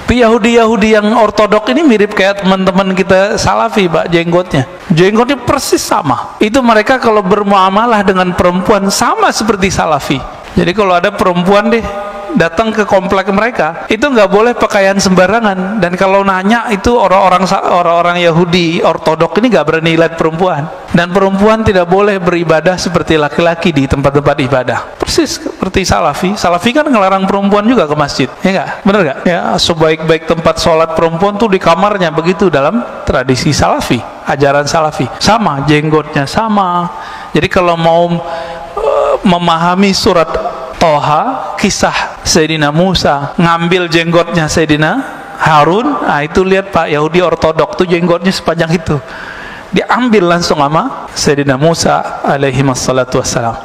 Tapi Yahudi yang ortodok ini mirip kayak teman-teman kita Salafi, Pak, jenggotnya persis sama. Itu mereka kalau bermuamalah dengan perempuan sama seperti Salafi. Jadi kalau ada perempuan datang ke komplek mereka, itu nggak boleh pakaian sembarangan. Dan kalau nanya itu orang-orang Yahudi ortodok ini nggak berani lihat perempuan. Dan perempuan tidak boleh beribadah seperti laki-laki di tempat-tempat ibadah. Persis seperti Salafi. Salafi kan ngelarang perempuan juga ke masjid, ya nggak? Bener nggak? Ya, sebaik-baik tempat sholat perempuan tuh di kamarnya, begitu dalam tradisi Salafi, ajaran Salafi. Sama, jenggotnya sama. Jadi kalau mau memahami surat Toha, kisah Sayyidina Musa ngambil jenggotnya Sayyidina Harun, nah itu lihat Pak, Yahudi ortodok tuh jenggotnya sepanjang itu, diambil langsung sama Sayyidina Musa alaihi wassalatu wassalam.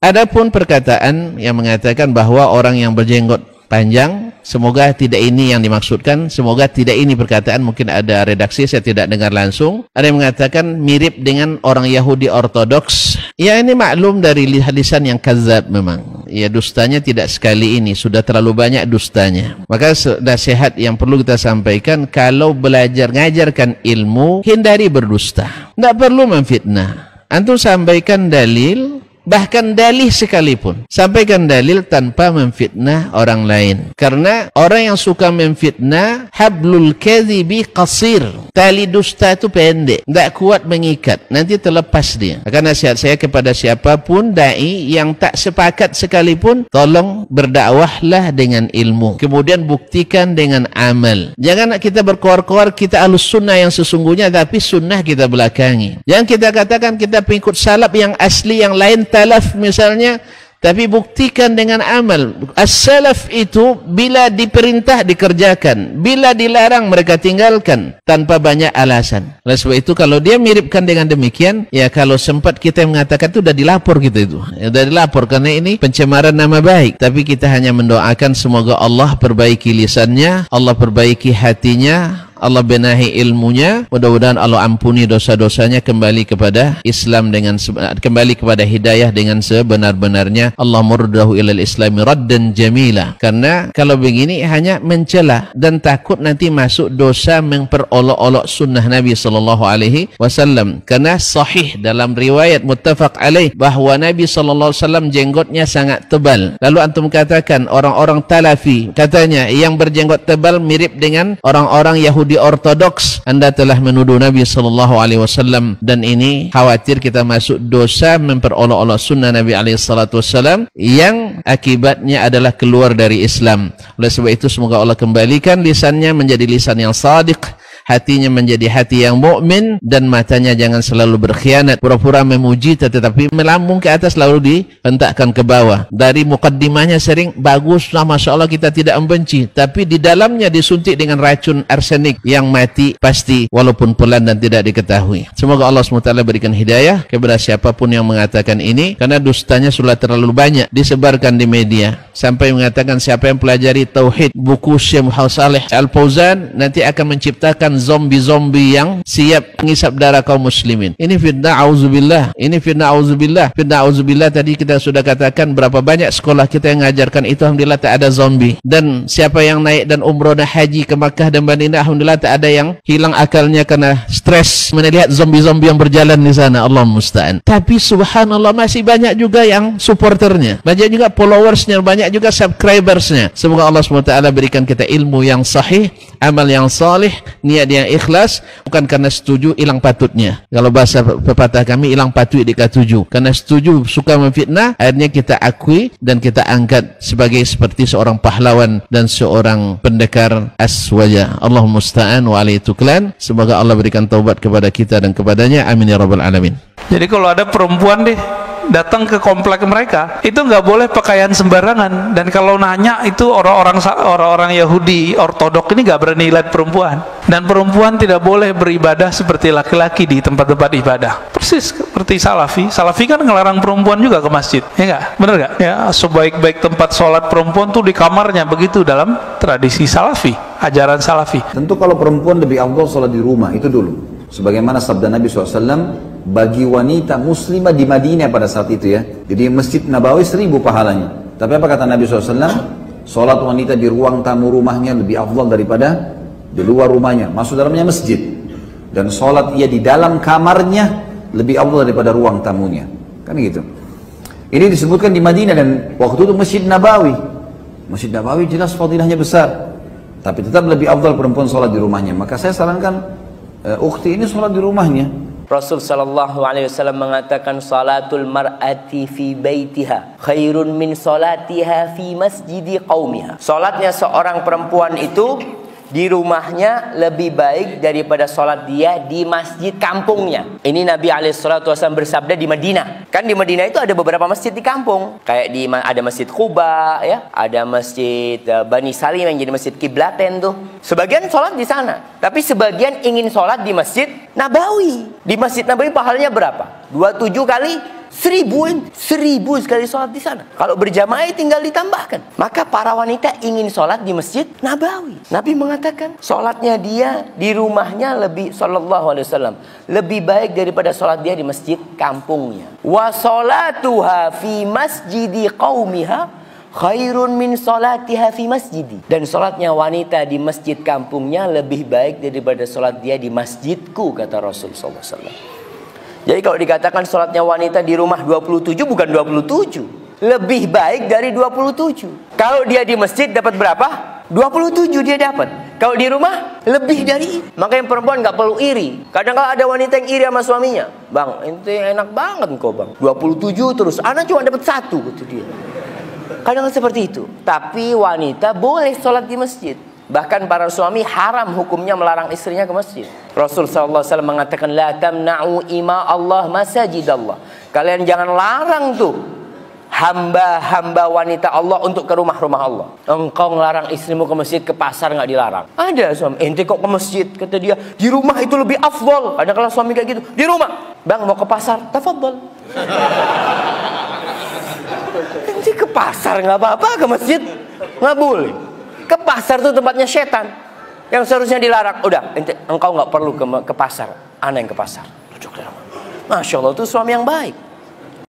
Adapun perkataan yang mengatakan bahwa orang yang berjenggot panjang, semoga tidak ini yang dimaksudkan, semoga tidak ini perkataan, mungkin ada redaksi saya tidak dengar langsung. Ada yang mengatakan mirip dengan orang Yahudi ortodoks. Ya, ini maklum dari lisan yang kazab memang. Ya, dustanya tidak sekali ini, sudah terlalu banyak dustanya. Maka nasihat yang perlu kita sampaikan, kalau belajar ngajarkan ilmu, hindari berdusta. Tidak perlu memfitnah. Antum sampaikan dalil, bahkan dalih sekalipun, sampaikan dalil tanpa memfitnah orang lain. Karena orang yang suka memfitnah, hablul kadhibi qasir, tali dusta itu pendek, tidak kuat mengikat, nanti terlepas dia. Maka nasihat saya kepada siapapun dai yang tak sepakat sekalipun, tolong berdakwahlah dengan ilmu, kemudian buktikan dengan amal. Jangan kita berkoar-koar kita ahlus sunnah yang sesungguhnya, tapi sunnah kita belakangi. Jangan kita katakan kita pengikut salaf yang asli, yang lain talaf misalnya, tapi buktikan dengan amal. As-salaf itu bila diperintah dikerjakan, bila dilarang mereka tinggalkan tanpa banyak alasan. Oleh sebab itu kalau dia miripkan dengan demikian, ya kalau sempat kita mengatakan itu sudah dilapor kita itu. Ya, sudah dilapor karena ini pencemaran nama baik. Tapi kita hanya mendoakan semoga Allah perbaiki lisannya, Allah perbaiki hatinya, Allah benahi ilmunya, mudah-mudahan Allah ampuni dosa-dosanya, kembali kepada Islam dengan kembali kepada hidayah dengan sebenar-benarnya. Allah murdahu ilal islami raddan jamila. Karena kalau begini hanya mencela dan takut nanti masuk dosa memperolok-olok sunnah Nabi sallallahu alaihi wasallam. Karena sahih dalam riwayat muttafaq alaih bahwa Nabi sallallahu alaihi wasallam jenggotnya sangat tebal. Lalu antum katakan orang-orang talafi katanya yang berjenggot tebal mirip dengan orang-orang Yahudi ortodoks. Anda telah menuduh Nabi sallallahu alaihi wasallam, dan ini khawatir kita masuk dosa memperolok-olok sunnah Nabi alaihi salatu wasallam yang akibatnya adalah keluar dari Islam. Oleh sebab itu semoga Allah kembalikan lisannya menjadi lisan yang shadiq, hatinya menjadi hati yang mukmin, dan matanya jangan selalu berkhianat, pura-pura memuji tetapi melambung ke atas lalu dihentakkan ke bawah. Dari mukaddimahnya sering baguslah, masya Allah, kita tidak membenci, tapi di dalamnya disuntik dengan racun arsenik yang mati pasti walaupun pelan dan tidak diketahui. Semoga Allah SWT berikan hidayah kepada siapapun yang mengatakan ini, karena dustanya sudah terlalu banyak disebarkan di media sampai mengatakan siapa yang pelajari tauhid buku Syekh Muhammad Saleh Al-Fauzan nanti akan menciptakan zombie-zombie yang siap mengisap darah kaum muslimin. Ini fitnah, auzubillah. Ini fitnah, auzubillah. Fitnah, auzubillah tadi kita sudah katakan berapa banyak sekolah kita yang mengajarkan itu, alhamdulillah tak ada zombie. Dan siapa yang naik dan umroh dan haji ke Makkah dan Madinah, alhamdulillah tak ada yang hilang akalnya karena stres melihat zombie-zombie yang berjalan di sana. Allah musta'an. Tapi subhanallah masih banyak juga yang supporternya, banyak juga followersnya, banyak juga subscribersnya. Semoga Allah SWT berikan kita ilmu yang sahih, amal yang salih, niat yang ikhlas, bukan karena setuju hilang patutnya. Kalau bahasa pepatah kami, hilang patut dikatuju. Karena setuju suka memfitnah, akhirnya kita akui dan kita angkat sebagai seperti seorang pahlawan dan seorang pendekar aswaja. Allah musta'an wa alaihi tuklan. Semoga Allah berikan taubat kepada kita dan kepadanya. Amin ya rabbal alamin. Jadi kalau ada perempuan datang ke komplek mereka, itu nggak boleh pakaian sembarangan. Dan kalau nanya itu orang-orang Yahudi ortodok ini nggak berani lihat perempuan. Dan perempuan tidak boleh beribadah seperti laki-laki di tempat-tempat ibadah. Persis seperti Salafi. Salafi kan ngelarang perempuan juga ke masjid, ya nggak? Bener nggak? Ya, sebaik-baik tempat sholat perempuan tuh di kamarnya, begitu dalam tradisi Salafi, ajaran Salafi. Tentu kalau perempuan lebih afdal sholat di rumah, itu dulu. Sebagaimana sabda Nabi SAW bagi wanita muslimah di Madinah pada saat itu ya. Jadi Masjid Nabawi 1000 pahalanya. Tapi apa kata Nabi SAW? Sholat wanita di ruang tamu rumahnya lebih afdal daripada di luar rumahnya. Masuk dalamnya masjid. Dan sholat ia di dalam kamarnya lebih afdal daripada ruang tamunya. Kan gitu. Ini disebutkan di Madinah dan waktu itu Masjid Nabawi. Masjid Nabawi jelas fadilahnya besar. Tapi tetap lebih afdal perempuan sholat di rumahnya. Maka saya sarankan ukhti ini sholat di rumahnya. Rasul sallallahu alaihi wasallam mengatakan salatul mar'ati fi baitiha khairun min salatiha fi masjidi qaumiha. Salatnya seorang perempuan itu di rumahnya lebih baik daripada salat dia di masjid kampungnya. Ini Nabi alaihi salatu wasallam bersabda di Madinah. Kan di Madinah itu ada beberapa masjid di kampung. Kayak ada Masjid Quba ya, ada Masjid Bani Salim yang jadi masjid kiblaten tuh. Sebagian sholat di sana, tapi sebagian ingin sholat di Masjid Nabawi. Di Masjid Nabawi pahalanya berapa? 27 kali 1000 sekali sholat di sana. Kalau berjamaah tinggal ditambahkan. Maka para wanita ingin sholat di Masjid Nabawi. Nabi mengatakan sholatnya dia di rumahnya lebih sallallahu alaihi wasallam lebih baik daripada sholat dia di masjid kampungnya. Wa sholatuha fi masjidi qaumiha khairun min salatiha fi masjidi. Dan sholatnya wanita di masjid kampungnya lebih baik daripada sholat dia di masjidku, kata Rasul sallallahu alaihi wasallam. Jadi kalau dikatakan sholatnya wanita di rumah 27 bukan 27, lebih baik dari 27. Kalau dia di masjid dapat berapa? 27 dia dapat. Kalau di rumah lebih dari. Makanya perempuan nggak perlu iri. Kadang-kadang ada wanita yang iri sama suaminya. Bang, ente enak banget kok bang. 27 terus, anak cuma dapat 1 gitu dia. Kadang seperti itu. Tapi wanita boleh sholat di masjid. Bahkan para suami haram hukumnya melarang istrinya ke masjid. Rasul sallallahu alaihi wasallam mengatakan la tamna'u ima Allah masajidallah. Kalian jangan larang tuh hamba-hamba wanita Allah untuk ke rumah-rumah Allah. Engkau ngelarang istrimu ke masjid, ke pasar nggak dilarang. Ada suami, ente kok ke masjid, kata dia, di rumah itu lebih afdol. Ada kalau suami kayak gitu, di rumah, bang mau ke pasar, tafadhol. Ente ke pasar nggak apa-apa, ke masjid nggak boleh. Ke pasar itu tempatnya setan yang seharusnya dilarang. Udah, engkau nggak perlu ke pasar, ana yang ke pasar. Masya Allah, itu suami yang baik.